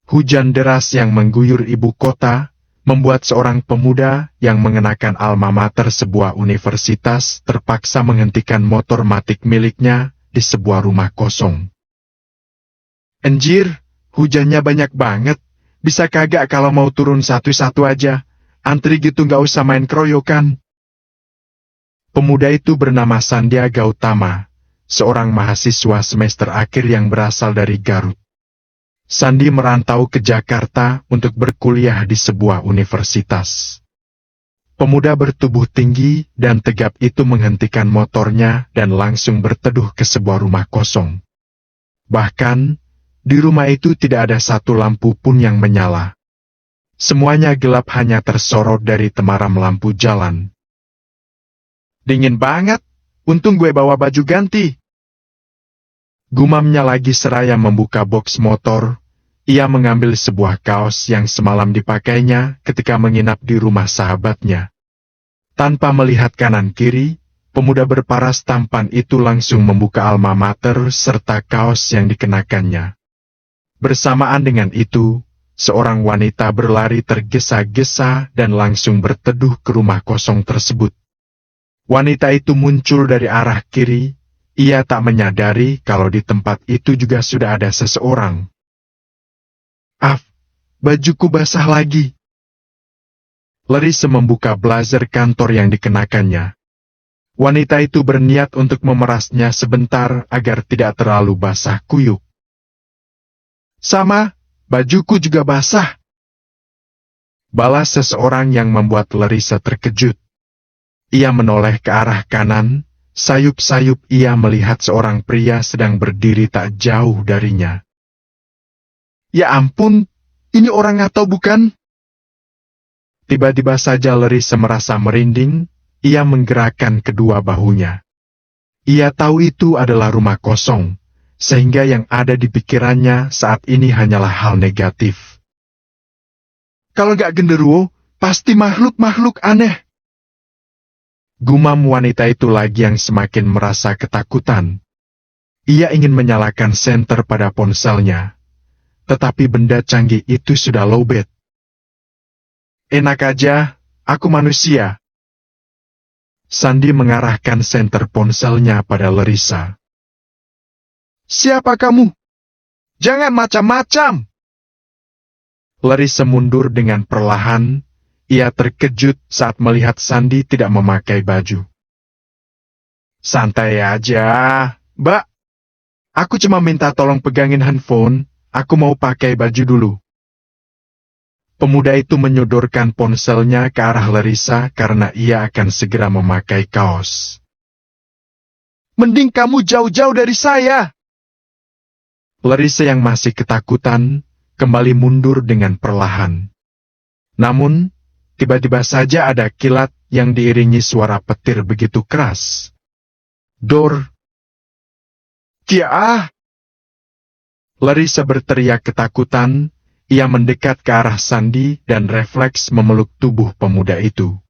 Hujan deras yang mengguyur ibu kota membuat seorang pemuda yang mengenakan alma mater sebuah universitas terpaksa menghentikan motor matic miliknya di sebuah rumah kosong. "Anjir, hujannya banyak banget. Bisa kagak kalau mau turun satu-satu aja? Antri gitu nggak usah main keroyokan." Pemuda itu bernama Sandiaga Utama, seorang mahasiswa semester akhir yang berasal dari Garut. Sandi merantau ke Jakarta untuk berkuliah di sebuah universitas. Pemuda bertubuh tinggi dan tegap itu menghentikan motornya dan langsung berteduh ke sebuah rumah kosong. Bahkan, di rumah itu tidak ada satu lampu pun yang menyala. Semuanya gelap, hanya tersorot dari temaram lampu jalan. "Dingin banget, untung gue bawa baju ganti," gumamnya lagi seraya membuka boks motor. Ia mengambil sebuah kaos yang semalam dipakainya ketika menginap di rumah sahabatnya. Tanpa melihat kanan kiri, pemuda berparas tampan itu langsung membuka alma mater serta kaos yang dikenakannya. Bersamaan dengan itu, seorang wanita berlari tergesa-gesa dan langsung berteduh ke rumah kosong tersebut. Wanita itu muncul dari arah kiri. Ia tak menyadari kalau di tempat itu juga sudah ada seseorang. "Af, bajuku basah lagi." Larissa membuka blazer kantor yang dikenakannya. Wanita itu berniat untuk memerasnya sebentar agar tidak terlalu basah kuyup. "Sama, bajuku juga basah," balas seseorang yang membuat Larissa terkejut. Ia menoleh ke arah kanan. Sayup-sayup ia melihat seorang pria sedang berdiri tak jauh darinya. "Ya ampun, ini orang atau bukan?" Tiba-tiba saja Larissa merasa merinding. Ia menggerakkan kedua bahunya. Ia tahu itu adalah rumah kosong, sehingga yang ada di pikirannya saat ini hanyalah hal negatif. "Kalau gak genderuwo, pasti makhluk-makhluk aneh," gumam wanita itu lagi yang semakin merasa ketakutan. Ia ingin menyalakan senter pada ponselnya, tetapi benda canggih itu sudah lowbat. "Enak aja, aku manusia." Sandi mengarahkan senter ponselnya pada Larissa. "Siapa kamu? Jangan macam-macam." Larissa mundur dengan perlahan. Ia terkejut saat melihat Sandi tidak memakai baju. "Santai aja, Mbak. Aku cuma minta tolong pegangin handphone, aku mau pakai baju dulu." Pemuda itu menyodorkan ponselnya ke arah Larissa karena ia akan segera memakai kaos. "Mending kamu jauh-jauh dari saya." Larissa yang masih ketakutan, kembali mundur dengan perlahan. Namun, tiba-tiba saja ada kilat yang diiringi suara petir begitu keras. "Dor!" "Kia!" Larissa berteriak ketakutan. Ia mendekat ke arah Sandi dan refleks memeluk tubuh pemuda itu.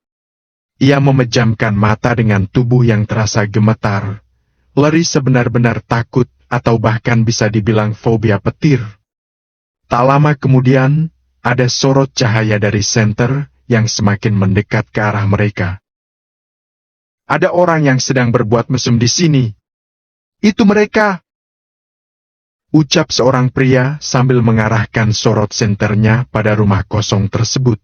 Ia memejamkan mata dengan tubuh yang terasa gemetar. Larissa benar-benar takut atau bahkan bisa dibilang fobia petir. Tak lama kemudian, ada sorot cahaya dari senter yang semakin mendekat ke arah mereka. "Ada orang yang sedang berbuat mesum di sini. Itu mereka," ucap seorang pria sambil mengarahkan sorot senternya pada rumah kosong tersebut.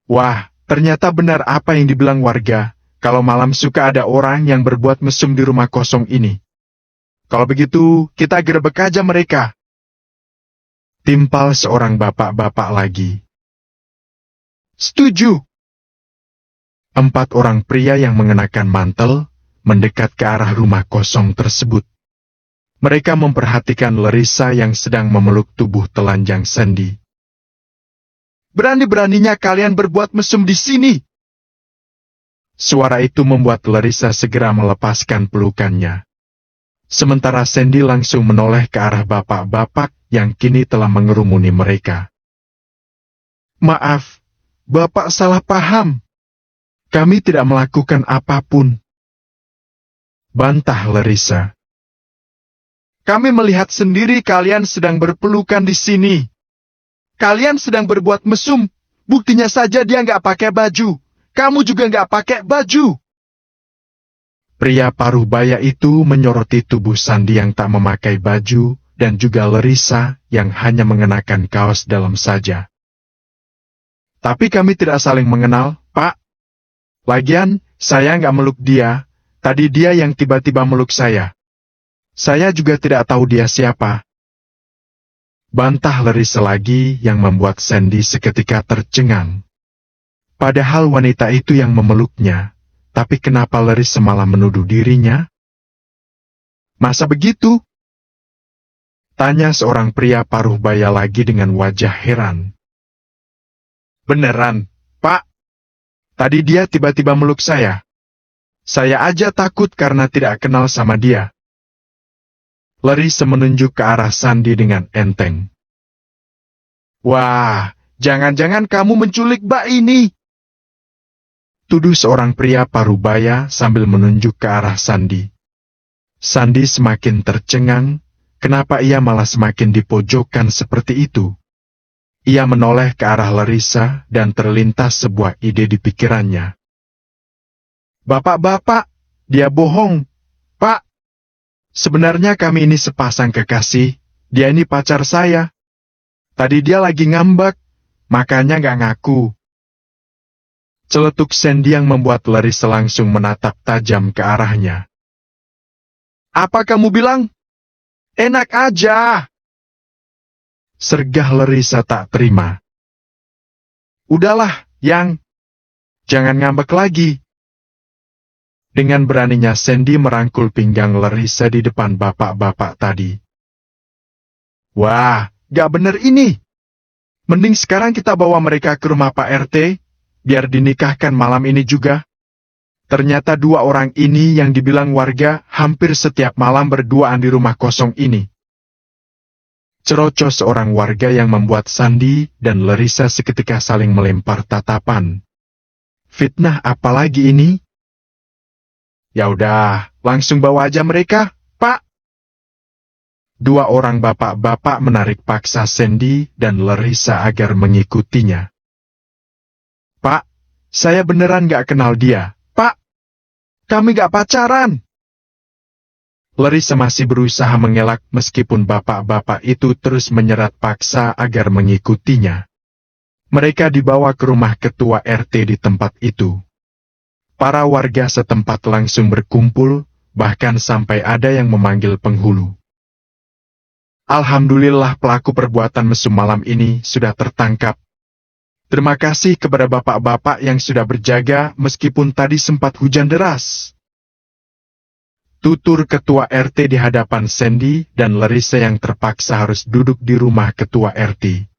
"Wah, ternyata benar apa yang dibilang warga, kalau malam suka ada orang yang berbuat mesum di rumah kosong ini. Kalau begitu, kita gerebek aja mereka," timpal seorang bapak-bapak lagi. "Setuju." 4 orang pria yang mengenakan mantel mendekat ke arah rumah kosong tersebut. Mereka memperhatikan Larissa yang sedang memeluk tubuh telanjang Sandi. "Berani-beraninya kalian berbuat mesum di sini!" Suara itu membuat Larissa segera melepaskan pelukannya. Sementara Sandi langsung menoleh ke arah bapak-bapak yang kini telah mengerumuni mereka. "Maaf, Bapak salah paham. Kami tidak melakukan apapun," bantah Larissa. Kami melihat sendiri kalian sedang berpelukan di sini. Kalian sedang berbuat mesum. Buktinya saja dia nggak pakai baju. Kamu juga nggak pakai baju. Pria paruh baya itu menyoroti tubuh Sandy yang tak memakai baju dan juga Larissa yang hanya mengenakan kaos dalam saja. Tapi kami tidak saling mengenal, Pak. Lagian, saya nggak meluk dia. Tadi dia yang tiba-tiba meluk saya. Saya juga tidak tahu dia siapa. Bantah Larissa lagi yang membuat Sandy seketika tercengang. Padahal wanita itu yang memeluknya, tapi kenapa Larissa malah menuduh dirinya? Masa begitu? Tanya seorang pria paruh baya lagi dengan wajah heran. Beneran, Pak? Tadi dia tiba-tiba meluk saya. Saya aja takut karena tidak kenal sama dia. Larissa menunjuk ke arah Sandy dengan enteng. Wah, jangan-jangan kamu menculik Mbak ini. Tuduh seorang pria parubaya sambil menunjuk ke arah Sandy. Sandy semakin tercengang, kenapa ia malah semakin dipojokkan seperti itu. Ia menoleh ke arah Larissa dan terlintas sebuah ide di pikirannya. Bapak-bapak, dia bohong, Pak. Sebenarnya kami ini sepasang kekasih, dia ini pacar saya. Tadi dia lagi ngambek, makanya nggak ngaku. Celetuk Sandy yang membuat Larissa langsung menatap tajam ke arahnya. Apa kamu bilang? Enak aja. Sergah Larissa tak terima. Udahlah, Yang. Jangan ngambek lagi. Dengan beraninya Sandy merangkul pinggang Larissa di depan bapak-bapak tadi. Wah, gak bener ini. Mending sekarang kita bawa mereka ke rumah Pak RT, biar dinikahkan malam ini juga. Ternyata dua orang ini yang dibilang warga hampir setiap malam berduaan di rumah kosong ini. Cerocos seorang warga yang membuat Sandy dan Larissa seketika saling melempar tatapan. Fitnah apa lagi ini? Ya udah, langsung bawa aja mereka, Pak. Dua orang bapak-bapak menarik paksa Sandy dan Larissa agar mengikutinya. Pak, saya beneran gak kenal dia, Pak. Kami gak pacaran. Larissa masih berusaha mengelak meskipun bapak-bapak itu terus menyerat paksa agar mengikutinya. Mereka dibawa ke rumah ketua RT di tempat itu. Para warga setempat langsung berkumpul, bahkan sampai ada yang memanggil penghulu. Alhamdulillah pelaku perbuatan mesum malam ini sudah tertangkap. Terima kasih kepada bapak-bapak yang sudah berjaga meskipun tadi sempat hujan deras. Tutur ketua RT di hadapan Sandy dan Larissa yang terpaksa harus duduk di rumah ketua RT.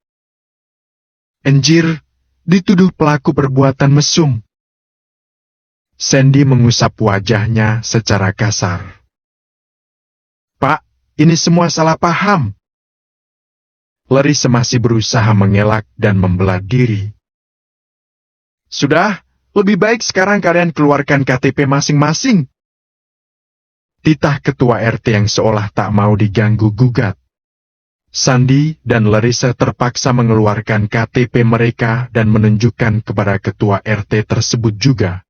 Anjir, dituduh pelaku perbuatan mesum. Sandy mengusap wajahnya secara kasar. Pak, ini semua salah paham. Larissa masih berusaha mengelak dan membela diri. Sudah, lebih baik sekarang kalian keluarkan KTP masing-masing. Titah ketua RT yang seolah tak mau diganggu-gugat. Sandy dan Larissa terpaksa mengeluarkan KTP mereka dan menunjukkan kepada ketua RT tersebut juga.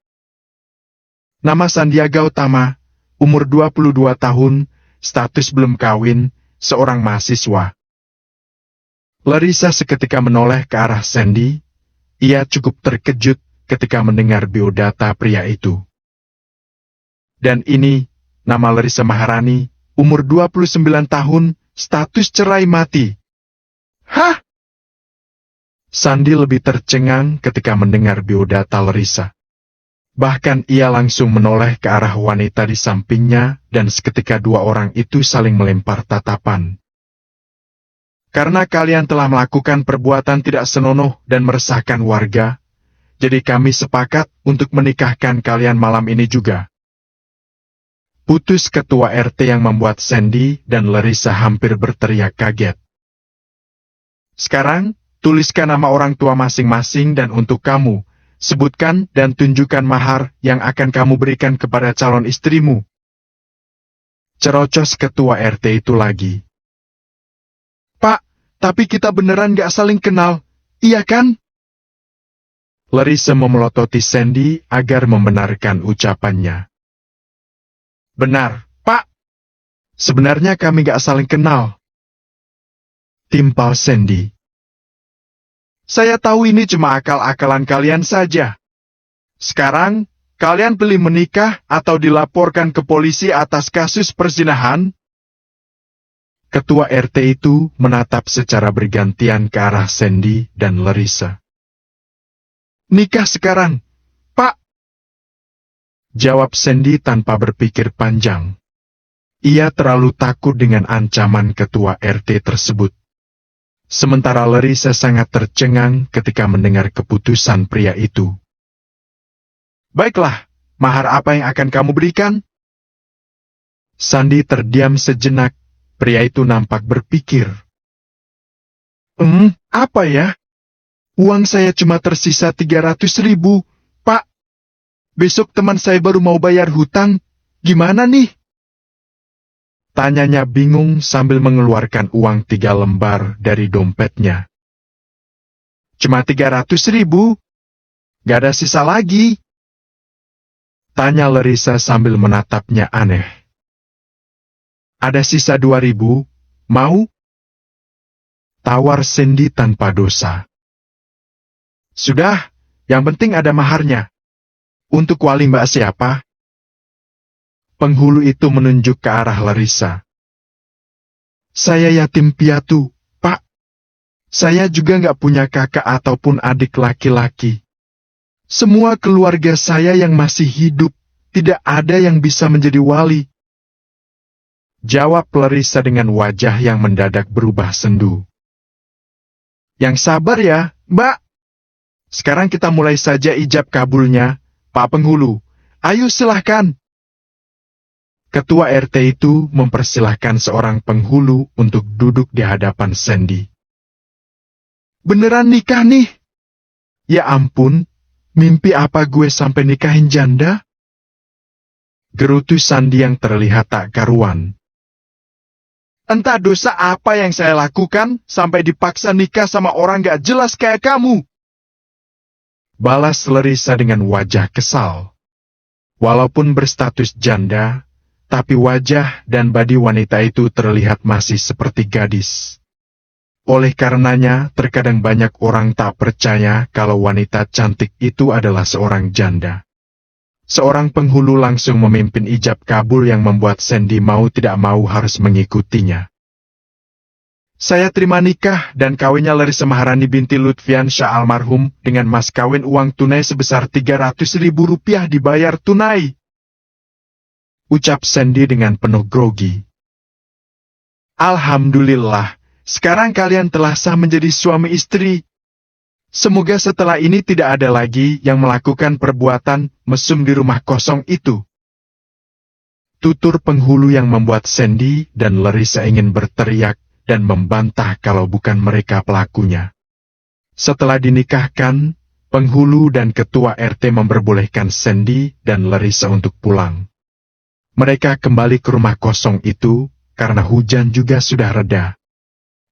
Nama Sandiaga Utama, umur 22 tahun, status belum kawin, seorang mahasiswa. Larissa seketika menoleh ke arah Sandy. Ia cukup terkejut ketika mendengar biodata pria itu. Dan ini, nama Larissa Maharani, umur 29 tahun, status cerai mati. Hah? Sandy lebih tercengang ketika mendengar biodata Larissa. Bahkan ia langsung menoleh ke arah wanita di sampingnya dan seketika dua orang itu saling melempar tatapan. Karena kalian telah melakukan perbuatan tidak senonoh dan meresahkan warga, jadi kami sepakat untuk menikahkan kalian malam ini juga. Putus ketua RT yang membuat Sandy dan Larissa hampir berteriak kaget. Sekarang, tuliskan nama orang tua masing-masing dan untuk kamu, sebutkan dan tunjukkan mahar yang akan kamu berikan kepada calon istrimu. Cerocos ketua RT itu lagi. Pak, tapi kita beneran gak saling kenal, iya kan? Larissa memelototi Sandy agar membenarkan ucapannya. Benar, Pak. Sebenarnya kami gak saling kenal. Timpal Sandy. Saya tahu ini cuma akal-akalan kalian saja. Sekarang, kalian pilih menikah atau dilaporkan ke polisi atas kasus perzinahan? Ketua RT itu menatap secara bergantian ke arah Sandy dan Larissa. Nikah sekarang, Pak. Jawab Sandy tanpa berpikir panjang. Ia terlalu takut dengan ancaman ketua RT tersebut. Sementara Larissa sangat tercengang ketika mendengar keputusan pria itu. Baiklah, mahar apa yang akan kamu berikan? Sandy terdiam sejenak. Pria itu nampak berpikir. Apa ya? Uang saya cuma tersisa 300.000, Pak. Besok teman saya baru mau bayar hutang. Gimana nih? Tanyanya bingung sambil mengeluarkan uang 3 lembar dari dompetnya. Cuma 300.000? Gak ada sisa lagi? Tanya Larissa sambil menatapnya aneh. Ada sisa 2.000, mau? Tawar Sandy tanpa dosa. Sudah, yang penting ada maharnya. Untuk wali mbak siapa? Penghulu itu menunjuk ke arah Larissa. Saya yatim piatu, Pak. Saya juga nggak punya kakak ataupun adik laki-laki. Semua keluarga saya yang masih hidup, tidak ada yang bisa menjadi wali. Jawab Larissa dengan wajah yang mendadak berubah sendu. Yang sabar ya, Mbak. Sekarang kita mulai saja ijab kabulnya, Pak Penghulu. Ayo silahkan. Ketua RT itu mempersilahkan seorang penghulu untuk duduk di hadapan Sandy. Beneran nikah nih? Ya ampun, mimpi apa gue sampai nikahin janda? Gerutu Sandy yang terlihat tak karuan. Entah dosa apa yang saya lakukan sampai dipaksa nikah sama orang gak jelas kayak kamu. Balas Larissa dengan wajah kesal. Walaupun berstatus janda, tapi wajah dan badi wanita itu terlihat masih seperti gadis. Oleh karenanya, terkadang banyak orang tak percaya kalau wanita cantik itu adalah seorang janda. Seorang penghulu langsung memimpin ijab kabul yang membuat Sandy mau tidak mau harus mengikutinya. Saya terima nikah dan kawinnya Larissa Maharani binti Lutfian Syah almarhum dengan mas kawin uang tunai sebesar 300.000 rupiah dibayar tunai. Ucap Sandy dengan penuh grogi. Alhamdulillah, sekarang kalian telah sah menjadi suami istri. Semoga setelah ini tidak ada lagi yang melakukan perbuatan mesum di rumah kosong itu. Tutur penghulu yang membuat Sandy dan Larissa ingin berteriak dan membantah kalau bukan mereka pelakunya. Setelah dinikahkan, penghulu dan ketua RT memperbolehkan Sandy dan Larissa untuk pulang. Mereka kembali ke rumah kosong itu karena hujan juga sudah reda.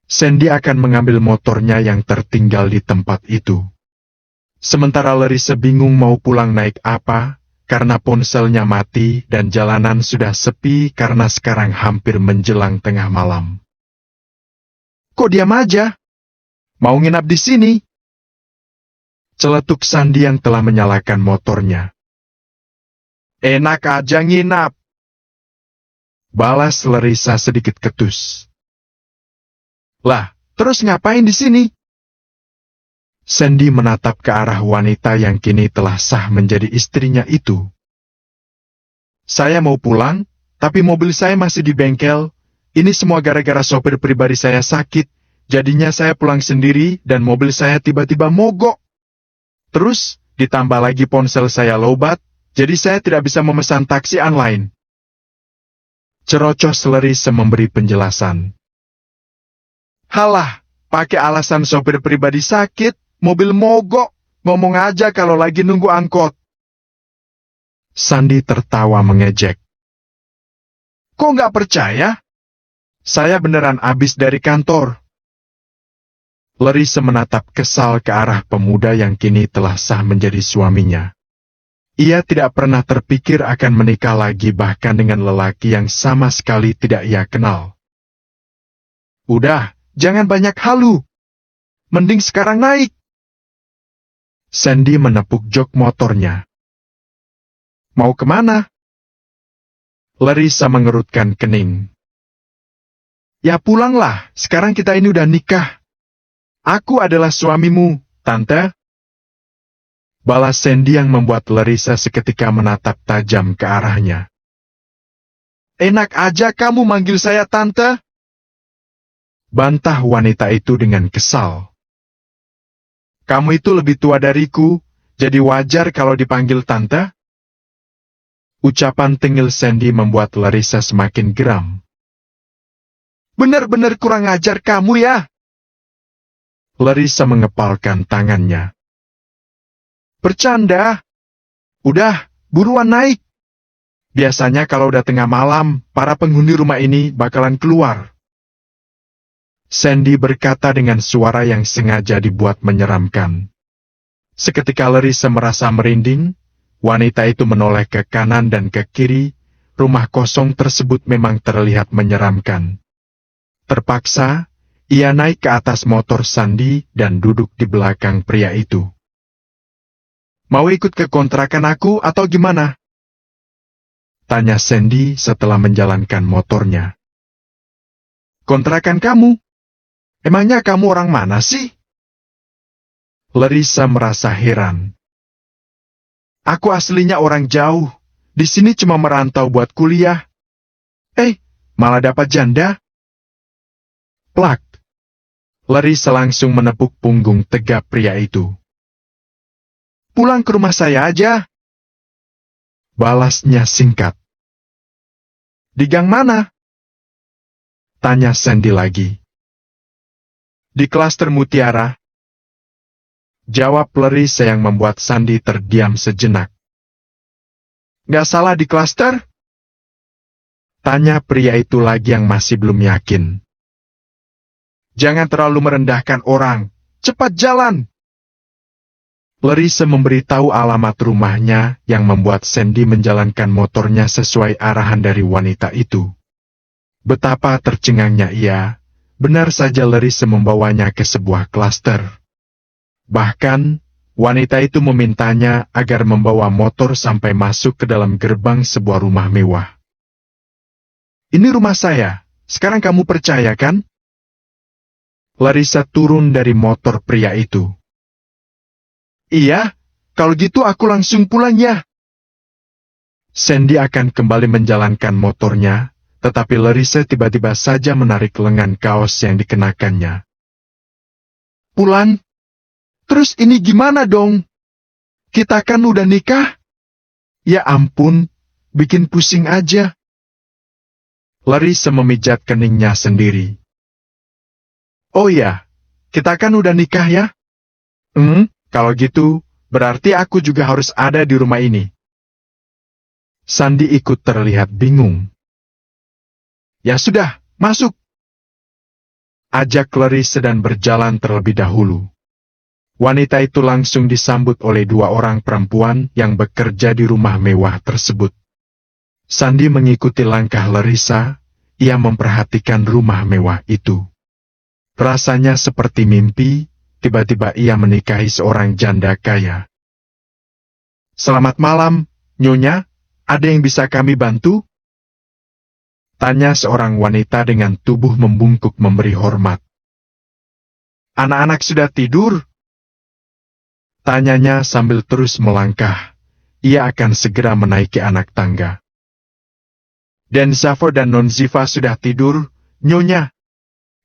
Sandy akan mengambil motornya yang tertinggal di tempat itu. Sementara Larissa bingung mau pulang naik apa, karena ponselnya mati dan jalanan sudah sepi karena sekarang hampir menjelang tengah malam. Kok diam aja? Mau nginap di sini? Celetuk Sandy yang telah menyalakan motornya. Enak aja nginap. Balas Larissa sedikit ketus. Lah, terus ngapain di sini? Sandy menatap ke arah wanita yang kini telah sah menjadi istrinya itu. Saya mau pulang, tapi mobil saya masih di bengkel. Ini semua gara-gara sopir pribadi saya sakit, jadinya saya pulang sendiri dan mobil saya tiba-tiba mogok. Terus, ditambah lagi ponsel saya lobat, jadi saya tidak bisa memesan taksi online. Cerocos Larissa memberi penjelasan. Halah, pakai alasan sopir pribadi sakit, mobil mogok, ngomong aja kalau lagi nunggu angkot. Sandy tertawa mengejek. Kok nggak percaya? Saya beneran abis dari kantor. Larissa menatap kesal ke arah pemuda yang kini telah sah menjadi suaminya. Ia tidak pernah terpikir akan menikah lagi bahkan dengan lelaki yang sama sekali tidak ia kenal. Udah, jangan banyak halu. Mending sekarang naik. Sandy menepuk jok motornya. Mau kemana? Larissa mengerutkan kening. Ya pulanglah, sekarang kita ini udah nikah. Aku adalah suamimu, Tante. Balas Sandy yang membuat Larissa seketika menatap tajam ke arahnya. Enak aja kamu manggil saya Tante. Bantah wanita itu dengan kesal. Kamu itu lebih tua dariku, jadi wajar kalau dipanggil Tante. Ucapan tengil Sandy membuat Larissa semakin geram. Benar-benar kurang ajar kamu ya. Larissa mengepalkan tangannya. Bercanda. Udah, buruan naik. Biasanya kalau udah tengah malam, para penghuni rumah ini bakalan keluar. Sandy berkata dengan suara yang sengaja dibuat menyeramkan. Seketika Larissa merasa merinding, wanita itu menoleh ke kanan dan ke kiri, rumah kosong tersebut memang terlihat menyeramkan. Terpaksa, ia naik ke atas motor Sandy dan duduk di belakang pria itu. Mau ikut ke kontrakan aku atau gimana? Tanya Sandy setelah menjalankan motornya. Kontrakan kamu? Emangnya kamu orang mana sih? Larissa merasa heran. Aku aslinya orang jauh. Di sini cuma merantau buat kuliah. Malah dapat janda. Plak. Larissa langsung menepuk punggung tegap pria itu. Pulang ke rumah saya aja. Balasnya singkat. Di gang mana? Tanya Sandy lagi. Di klaster Mutiara. Jawab Larissa yang membuat Sandy terdiam sejenak. Gak salah di klaster? Tanya pria itu lagi yang masih belum yakin. Jangan terlalu merendahkan orang. Cepat jalan. Larissa memberitahu alamat rumahnya yang membuat Sandy menjalankan motornya sesuai arahan dari wanita itu. Betapa tercengangnya ia, benar saja Larissa membawanya ke sebuah klaster. Bahkan, wanita itu memintanya agar membawa motor sampai masuk ke dalam gerbang sebuah rumah mewah. Ini rumah saya, sekarang kamu percaya kan? Larissa turun dari motor pria itu. Iya, kalau gitu aku langsung pulang ya. Sandy akan kembali menjalankan motornya, tetapi Larissa tiba-tiba saja menarik lengan kaos yang dikenakannya. Pulang? Terus ini gimana dong? Kita kan udah nikah? Ya ampun, bikin pusing aja. Larissa memijat keningnya sendiri. Oh ya, kita kan udah nikah ya? Kalau gitu, berarti aku juga harus ada di rumah ini. Sandy ikut terlihat bingung. Ya sudah, masuk. Ajak Larissa dan berjalan terlebih dahulu. Wanita itu langsung disambut oleh dua orang perempuan yang bekerja di rumah mewah tersebut. Sandy mengikuti langkah Larissa, ia memperhatikan rumah mewah itu. Rasanya seperti mimpi, tiba-tiba ia menikahi seorang janda kaya. Selamat malam, Nyonya, ada yang bisa kami bantu? Tanya seorang wanita dengan tubuh membungkuk memberi hormat. Anak-anak sudah tidur? Tanyanya sambil terus melangkah, ia akan segera menaiki anak tangga. Dan Zafar dan Nonzifa sudah tidur, Nyonya.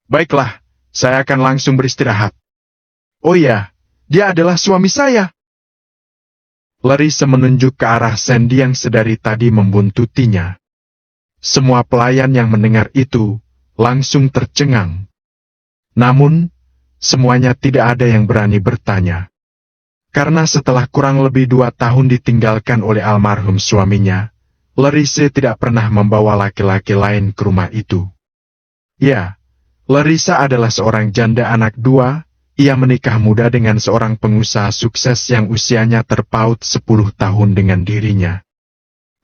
Baiklah, saya akan langsung beristirahat. Oh ya, dia adalah suami saya. Larissa menunjuk ke arah Sandy yang sedari tadi membuntutinya. Semua pelayan yang mendengar itu langsung tercengang. Namun, semuanya tidak ada yang berani bertanya. Karena setelah kurang lebih 2 tahun ditinggalkan oleh almarhum suaminya, Larissa tidak pernah membawa laki-laki lain ke rumah itu. Ya, Larissa adalah seorang janda anak dua. Ia menikah muda dengan seorang pengusaha sukses yang usianya terpaut 10 tahun dengan dirinya.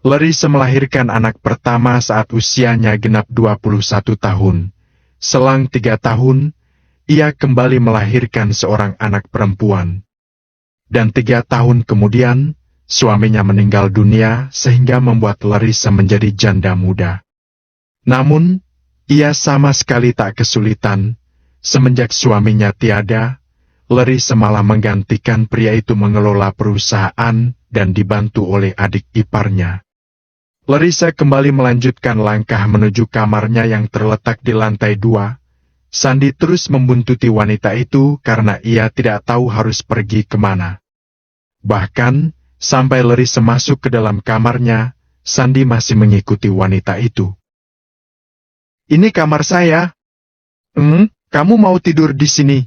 Larissa melahirkan anak pertama saat usianya genap 21 tahun. Selang 3 tahun, ia kembali melahirkan seorang anak perempuan. Dan 3 tahun kemudian, suaminya meninggal dunia sehingga membuat Larissa menjadi janda muda. Namun, ia sama sekali tak kesulitan. Semenjak suaminya tiada, Larissa malah menggantikan pria itu mengelola perusahaan dan dibantu oleh adik iparnya. Larissa kembali melanjutkan langkah menuju kamarnya yang terletak di lantai 2. Sandy terus membuntuti wanita itu karena ia tidak tahu harus pergi kemana. Bahkan, sampai Larissa masuk ke dalam kamarnya, Sandy masih mengikuti wanita itu. "Ini kamar saya." Kamu mau tidur di sini?"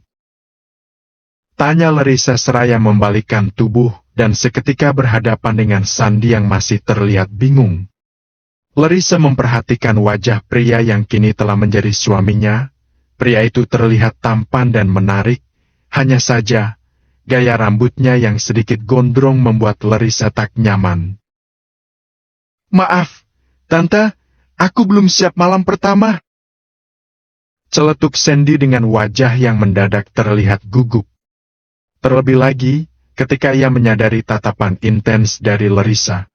tanya Larissa seraya membalikkan tubuh dan seketika berhadapan dengan Sandy yang masih terlihat bingung. Larissa memperhatikan wajah pria yang kini telah menjadi suaminya. Pria itu terlihat tampan dan menarik, hanya saja gaya rambutnya yang sedikit gondrong membuat Larissa tak nyaman. "Maaf, Tante, aku belum siap malam pertama," celetuk Sandy dengan wajah yang mendadak terlihat gugup. Terlebih lagi, ketika ia menyadari tatapan intens dari Larissa.